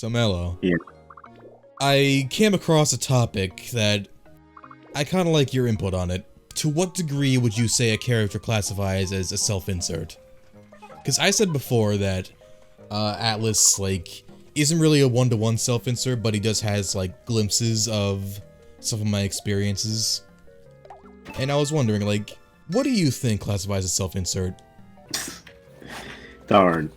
So Mello, Yeah. I came across a topic that I kind of like your input on it. To what degree would you say a character classifies as a self-insert? Because I said before that Atlas, like, isn't really a one-to-one self-insert, but he does has, like, glimpses of some of my experiences. And I was wondering, like, what do you think classifies as self-insert? Darn.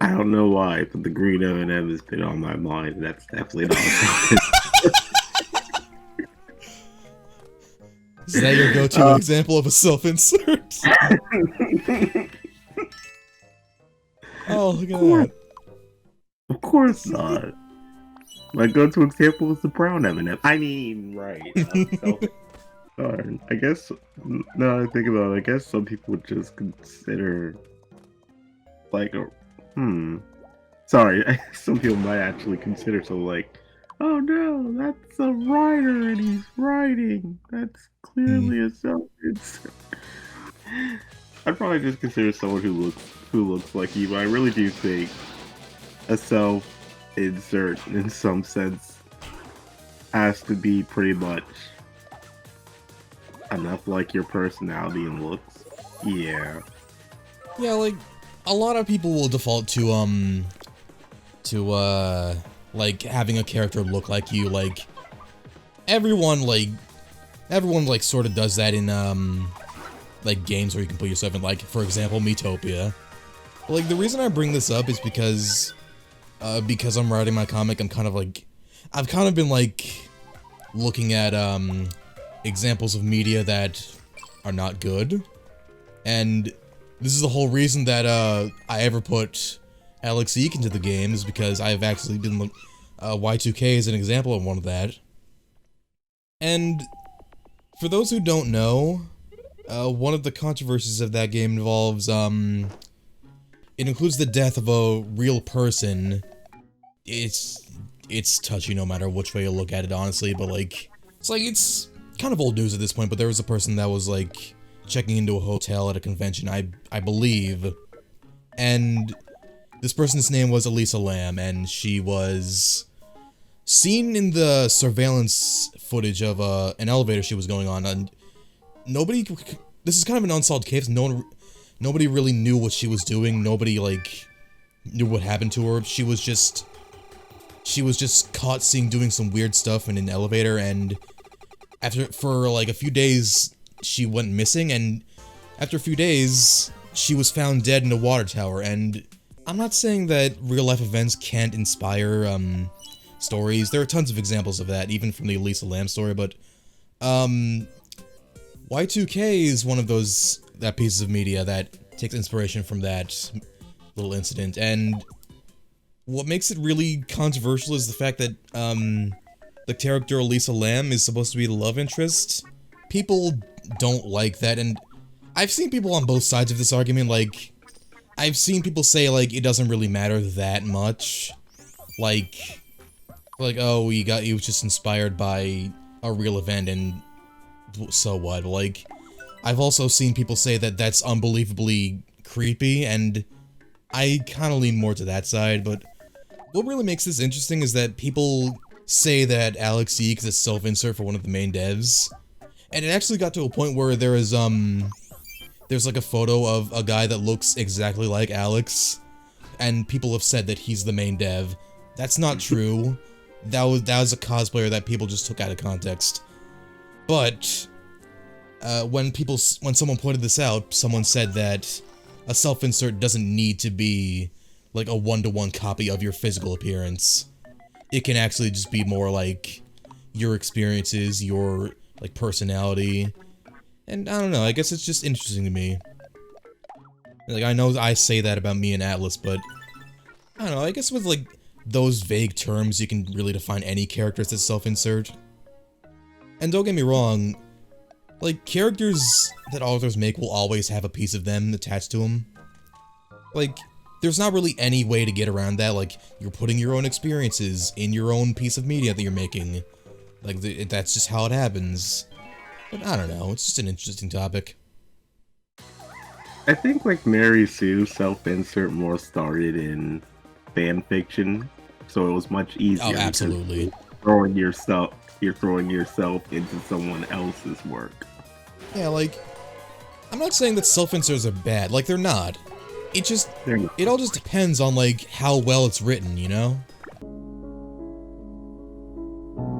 I don't know why, but the green M&M has been on my mind. That's definitely not something. Is that your go-to example of a self-insert? Oh, look at that. Of course not. My go-to example is the brown M&M. I mean, right. Darn. I guess, now I think about it, I guess some people would just consider, like, sorry, some people might actually consider, so like, oh no, that's a writer and he's writing. That's clearly a self-insert. I'd probably just consider someone who looks like you, but I really do think a self-insert in some sense has to be pretty much enough like your personality and looks. Yeah. Yeah, like, a lot of people will default to, like, having a character look like you, like, everyone, like, sort of does that in, like, games where you can put yourself in, like, for example, Miitopia. Like, the reason I bring this up is because I'm writing my comic, I'm kind of, like, I've kind of been, like, looking at, examples of media that are not good, and this is the whole reason that, I ever put Alex Eek into the game, is because I've actually been, Y2K is an example of one of that. And for those who don't know, one of the controversies of that game involves, it includes the death of a real person. It's touchy no matter which way you look at it, honestly, but, like, it's kind of old news at this point, but there was a person that was, like, checking into a hotel at a convention, I believe, and this person's name was Elisa Lam, and she was seen in the surveillance footage of, an elevator she was going on, and this is kind of an unsolved case, nobody really knew what she was doing, nobody, like, knew what happened to her, she was just caught doing some weird stuff in an elevator, and for like a few days, she went missing, and after a few days, she was found dead in a water tower, and I'm not saying that real-life events can't inspire, stories. There are tons of examples of that, even from the Elisa Lam story, but, Y2K is one of that pieces of media that takes inspiration from that little incident, and what makes it really controversial is the fact that, the character Elisa Lam is supposed to be the love interest. People don't like that, and I've seen people on both sides of this argument, like, I've seen people say, like, it doesn't really matter that much. Like, oh, he was just inspired by a real event, and so what? Like, I've also seen people say that that's unbelievably creepy, and I kind of lean more to that side, but what really makes this interesting is that people say that Alex Eek is a self-insert for one of the main devs, and it actually got to a point where there's like a photo of a guy that looks exactly like Alex, and people have said that he's the main dev. That's not true. That was a cosplayer that people just took out of context. But when someone pointed this out, someone said that a self-insert doesn't need to be like a one-to-one copy of your physical appearance. It can actually just be more like your experiences, your, like, personality, and I don't know, I guess it's just interesting to me. Like, I know I say that about me and Atlas, but I don't know, I guess with, like, those vague terms, you can really define any character as a self-insert. And don't get me wrong, like, characters that authors make will always have a piece of them attached to them. Like, there's not really any way to get around that, like, you're putting your own experiences in your own piece of media that you're making. Like, that's just how it happens. But I don't know, it's just an interesting topic. I think, like, Mary Sue's self-insert more started in fan fiction, so it was much Oh, easier. absolutely. You're throwing yourself into someone else's work. Yeah, like, I'm not saying that self-inserts are bad. Like, they're not. It all just depends on, like, how well it's written, you know?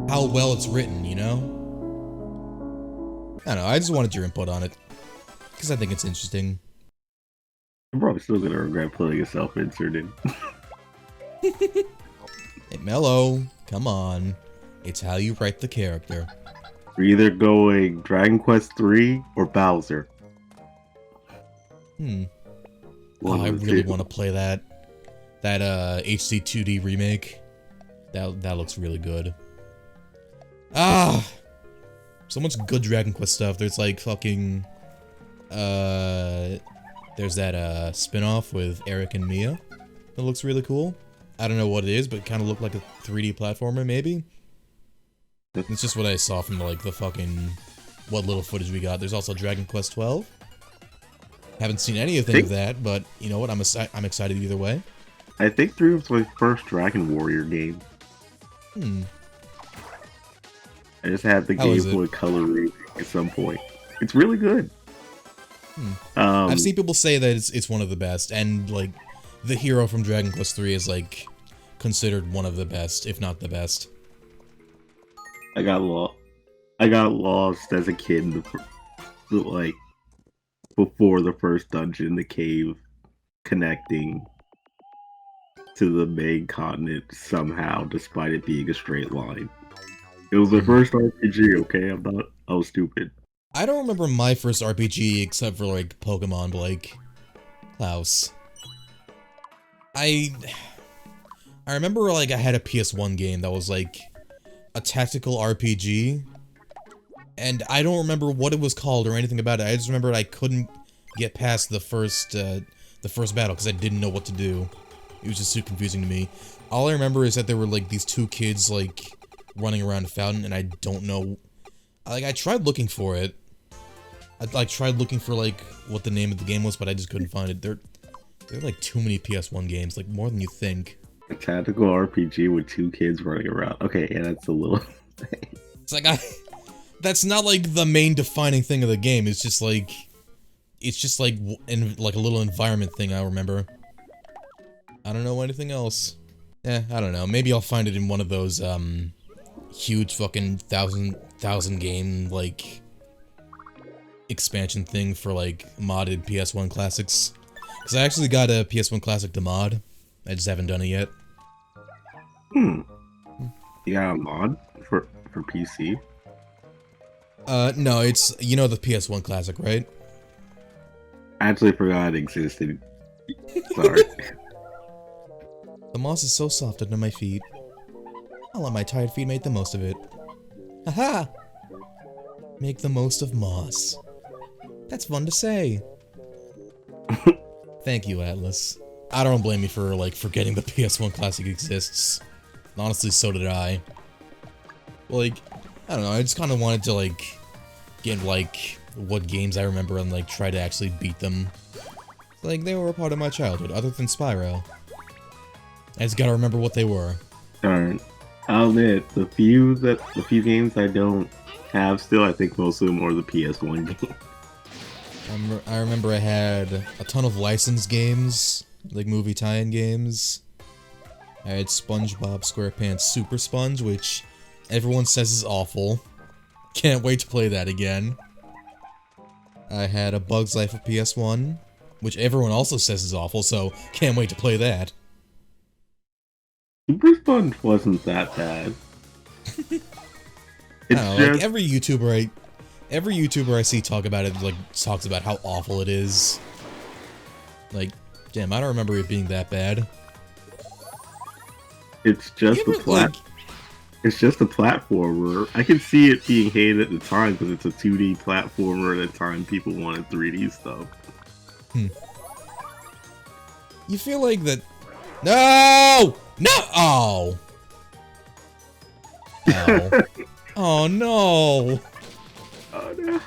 How well it's written, you know? I don't know, I just wanted your input on it. Because I think it's interesting. I'm probably still gonna regret putting a self-insert in. Hey, Mello, come on. It's how you write the character. We're either going Dragon Quest 3 or Bowser. Oh, I really want to play that HD 2D remake. That looks really good. Ah! So much good Dragon Quest stuff. There's like fucking... There's that spin-off with Eric and Mia. That looks really cool. I don't know what it is, but it kind of looked like a 3D platformer, maybe? It's just what I saw from like the fucking... what little footage we got. There's also Dragon Quest 12. Haven't seen anything of that, but you know what? I'm excited either way. I think 3 was my first Dragon Warrior game. I just had the Game Boy Color remake at some point. It's really good. I've seen people say that it's one of the best, and like the hero from Dragon Quest 3 is like considered one of the best, if not the best. I got lost as a kid, like before the first dungeon in the cave, connecting to the main continent somehow, despite it being a straight line. It was the first RPG, okay? I was stupid. I don't remember my first RPG except for like Pokemon, but like Klaus. I remember like I had a PS1 game that was like a tactical RPG, and I don't remember what it was called or anything about it. I just remember I couldn't get past the first battle because I didn't know what to do. It was just too confusing to me. All I remember is that there were like these two kids like running around a fountain, and I don't know. Like I tried looking for it. I like tried looking for like what the name of the game was, but I just couldn't find it. There are like too many PS1 games, like more than you think. A tactical RPG with two kids running around. Okay, yeah, that's a little thing. It's like that's not like the main defining thing of the game. It's just like in like a little environment thing. I remember. I don't know anything else. I don't know. Maybe I'll find it in one of those huge fucking thousand game like expansion thing for like modded PS1 classics. Because I actually got a PS1 classic to mod. I just haven't done it yet. You got a mod for PC? No, it's, you know, the PS1 classic, right? I actually forgot it existed. Sorry. The moss is so soft under my feet. I'll let my tired feet make the most of it. Haha! Make the most of moss. That's fun to say. Thank you, Atlas. I don't blame you for, like, forgetting the PS1 classic exists. Honestly, so did I. Like, I don't know, I just kind of wanted to, like, get, like, what games I remember and, like, try to actually beat them. Like, they were a part of my childhood, other than Spyro. I just gotta remember what they were. Darn. I'll admit, the few games I don't have still, I think most of them are the PS1 games. I remember I had a ton of licensed games, like movie tie-in games. I had SpongeBob SquarePants Super Sponge, which everyone says is awful. Can't wait to play that again. I had A Bug's Life of PS1, which everyone also says is awful, so can't wait to play that. Super Sponge wasn't that bad. I don't know, like every YouTuber I see talk about it, like, talks about how awful it is. Like, damn, I don't remember it being that bad. It's just it's just a platformer. I can see it being hated at the time because it's a 2D platformer at a time people wanted 3D stuff. You feel like that... No! No! Oh! Oh. Oh, no! Oh, no.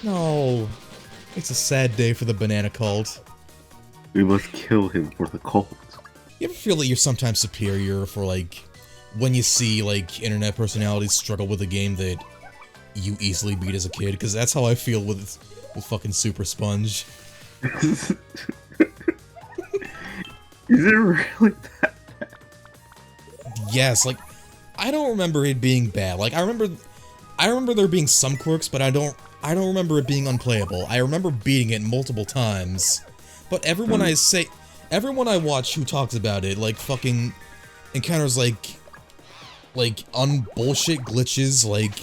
No. It's a sad day for the banana cult. We must kill him for the cult. You ever feel that you're sometimes superior for, like, when you see, like, internet personalities struggle with a game that you easily beat as a kid? Because that's how I feel with fucking Super Sponge. Is it really that? Yes, like, I don't remember it being bad. Like, I remember there being some quirks, but I don't remember it being unplayable. I remember beating it multiple times. But everyone I watch who talks about it, like, fucking encounters, like, unbullshit glitches, like,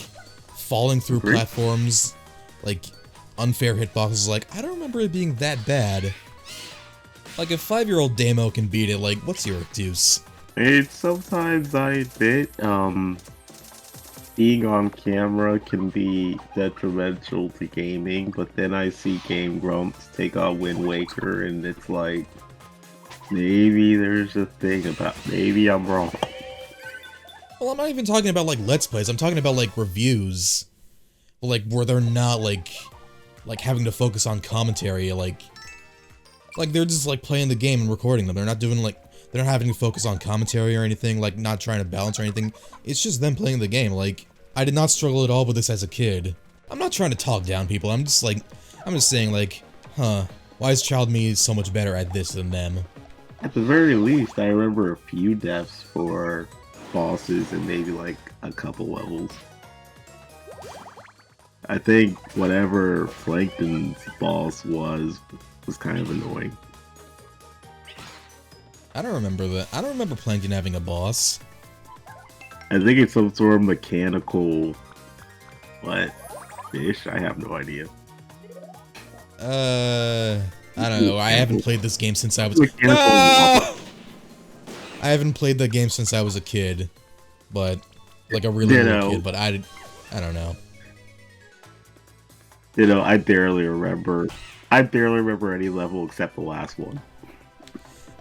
falling through platforms, like, unfair hitboxes. Like, I don't remember it being that bad. Like, if 5-year-old Damo can beat it, like, what's your excuse? It's sometimes I admit, being on camera can be detrimental to gaming, but then I see Game Grumps take on Wind Waker, and it's like, maybe there's a thing about, maybe I'm wrong. Well, I'm not even talking about, like, Let's Plays, I'm talking about, like, reviews. Like, where they're not, like, having to focus on commentary, like, they're just, like, playing the game and recording them. They're not doing, like, they're not having to focus on commentary or anything, like, not trying to balance or anything. It's just them playing the game. Like, I did not struggle at all with this as a kid. I'm not trying to talk down people, I'm just saying, like, huh, why is Child Me so much better at this than them? At the very least, I remember a few deaths for bosses and maybe like a couple levels. I think whatever Plankton's boss was kind of annoying. I don't remember that. I don't remember Plankton having a boss. I think it's some sort of mechanical, what, fish? I have no idea. I don't know. I haven't played this game since I was. Mechanical I haven't played the game since I was a kid, but like a really little kid. But I don't know. You know, I barely remember any level except the last one.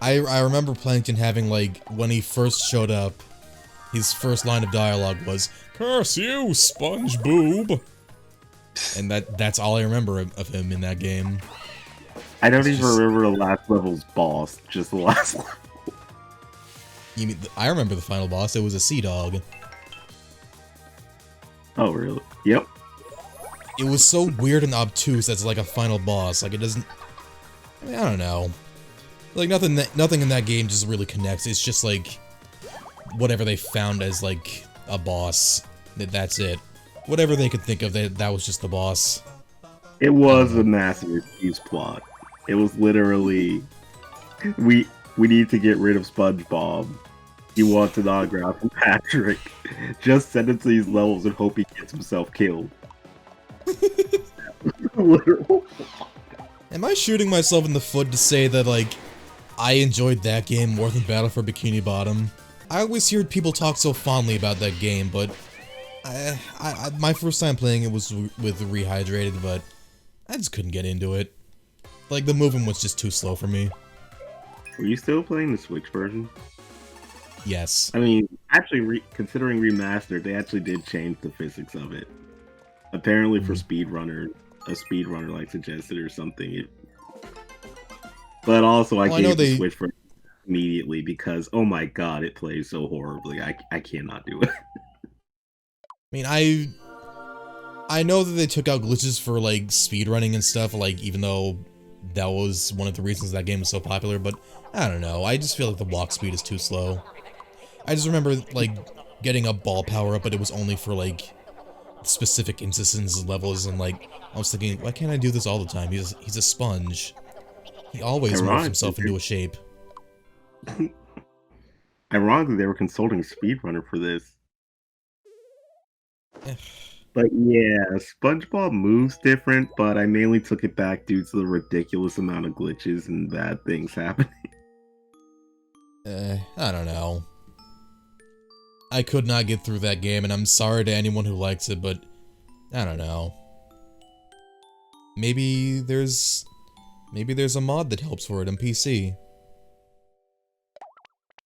I remember Plankton having, like, when he first showed up, his first line of dialogue was, "Curse you, sponge boob!" And that's all I remember of him in that game. I don't even remember the last level's boss, just the last level. You mean, I remember the final boss, it was a sea dog. Oh, really? Yep. It was so weird and obtuse as, like, a final boss. Like, it doesn't... I mean, I don't know. Like, nothing in that game just really connects. It's just, like, whatever they found as, like, a boss. That's it. Whatever they could think of, that was just the boss. It was a massive excuse plot. It was literally, we need to get rid of SpongeBob. He wants an autograph from Patrick. Just send him to these levels and hope he gets himself killed. Literal. Am I shooting myself in the foot to say that, like, I enjoyed that game more than Battle for Bikini Bottom? I always hear people talk so fondly about that game, but my first time playing it was with Rehydrated, but I just couldn't get into it. Like, the movement was just too slow for me. Were you still playing the Switch version? Yes. I mean, actually, considering remastered, they actually did change the physics of it. Apparently, for speedrunner, a speedrunner like suggested or something. But also, I gave the Switch for immediately because, oh my god, it plays so horribly. I cannot do it. I mean, I know that they took out glitches for, like, speedrunning and stuff, like, even though that was one of the reasons that game was so popular, but I don't know. I just feel like the walk speed is too slow. I just remember, like, getting a ball power-up, but it was only for, like, specific instances and levels, and, like, I was thinking, why can't I do this all the time? He's a sponge. He always morphs himself into a shape. Ironically, they were consulting Speedrunner for this. But yeah, SpongeBob moves different, but I mainly took it back due to the ridiculous amount of glitches and bad things happening. I don't know. I could not get through that game, and I'm sorry to anyone who likes it, but I don't know. Maybe there's a mod that helps for it on PC.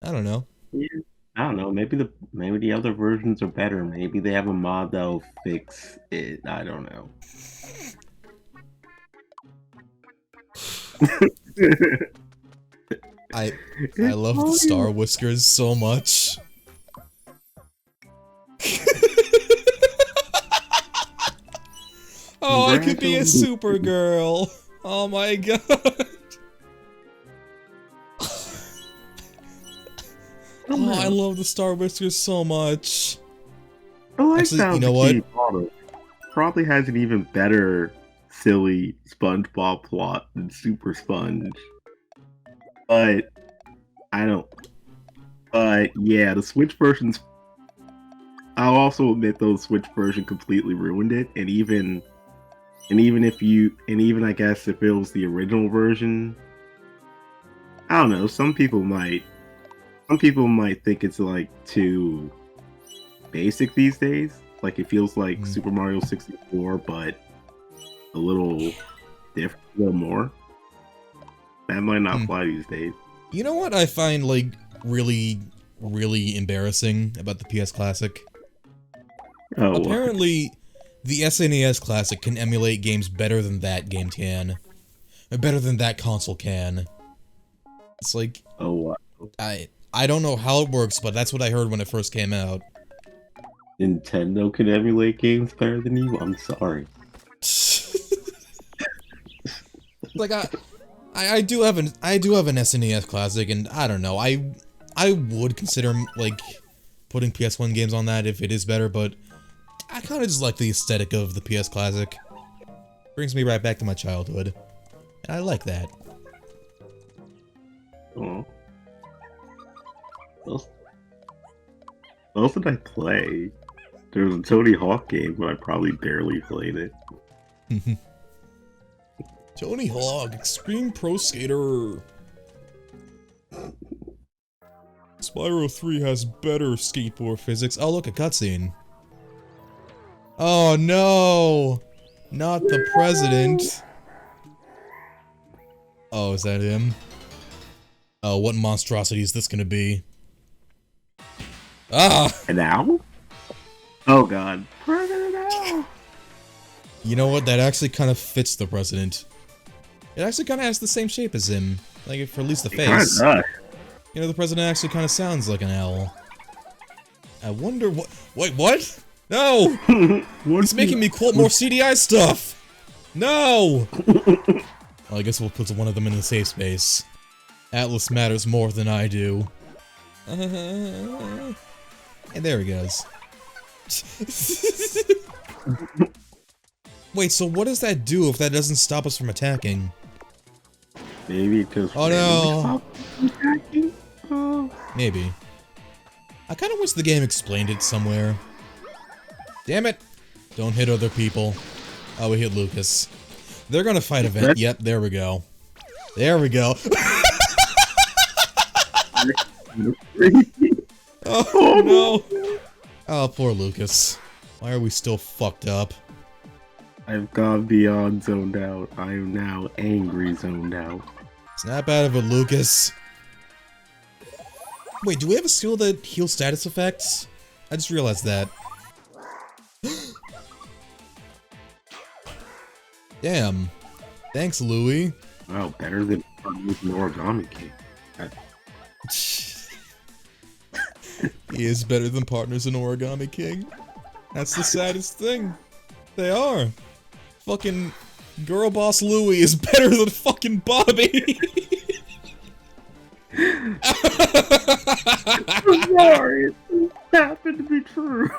I don't know. Yeah, I don't know. Maybe the other versions are better. Maybe they have a mod that'll fix it. I don't know. I It's love the funny. Star Whiskers so much. Oh, I could be a Congratulations. Supergirl. Oh my god. Oh, I love the Star Whiskers so much. I like Actually, how you know the what? game probably has an even better silly SpongeBob plot than Super Sponge. But I don't. But yeah, the Switch versions. I'll also admit though, the Switch version completely ruined it. And even I guess if it was the original version, I don't know. Some people might think it's like too basic these days. Like it feels like Mm. Super Mario 64, but a little different, a little more. That might not fly these days. You know what I find, like, really, really embarrassing about the PS Classic? Oh, Apparently, the SNES Classic can emulate games better than that game can. Or better than that console can. It's like, oh, I don't know how it works, but that's what I heard when it first came out. Nintendo can emulate games better than you. I'm sorry. Like, I do have an SNES Classic, and I don't know, I would consider, like, putting PS1 games on that if it is better, but I kind of just like the aesthetic of the PS Classic. Brings me right back to my childhood. And I like that. Oh. What else did I play? There was a Tony Hawk game, but I probably barely played it. Tony Hawk, Extreme Pro Skater. Spyro 3 has better skateboard physics. Oh, look, a cutscene. Oh no! Not the president. Oh, is that him? Oh, what monstrosity is this gonna be? Ah! An owl? Oh god. President Owl! You know what? That actually kind of fits the president. It actually kind of has the same shape as him. Like, for at least the face. Kinda. You know, the president actually kind of sounds like an owl. I wonder what- Wait, what? No! It's making me quote more CDI stuff! No! Well, I guess we'll put one of them in the safe space. Atlas matters more than I do. And there he goes. Wait, so what does that do if that doesn't stop us from attacking? Maybe it just Oh no! attacking? Oh. Maybe. I kind of wish the game explained it somewhere. Damn it! Don't hit other people. Oh, we hit Lucas. They're gonna fight a vent. Yep, there we go. There we go. Oh no! Oh, poor Lucas. Why are we still fucked up? I've gone beyond zoned out. I am now angry zoned out. Snap out of it, Lucas. Wait, do we have a skill that heals status effects? I just realized that. Damn. Thanks, Louie. Wow, better than an Origami King. He is better than partners in Origami King. That's the saddest thing. They are. Fucking girl boss Louie is better than fucking Bobby. I'm sorry, it happened to be true.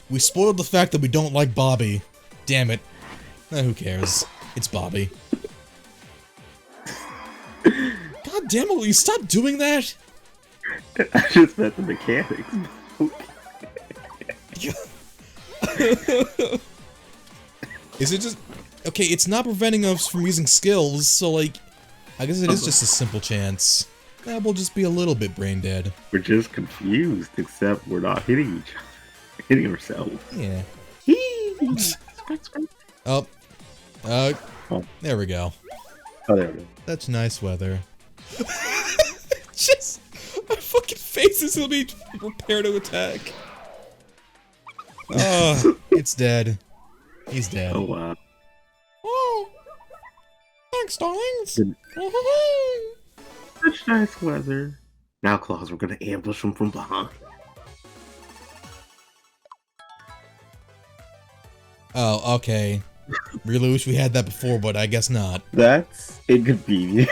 We spoiled the fact that we don't like Bobby. Damn it. Who cares? It's Bobby. God damn it, will you stop doing that? I just meant the mechanics. Is it just... Okay, it's not preventing us from using skills, so like... I guess it is just a simple chance. We'll just be a little bit brain dead. We're just confused, except we're not hitting each other. Hitting ourselves. Yeah. Oh. There we go. Oh, there we go. That's nice weather. Just... My fucking faces will be prepared to attack. Oh, it's dead. He's dead. Oh, wow. Oh, Thanks, darlings. Such nice weather. Now, Claus, we're gonna ambush them from behind. Oh, okay. Really wish we had that before, but I guess not. That's inconvenient.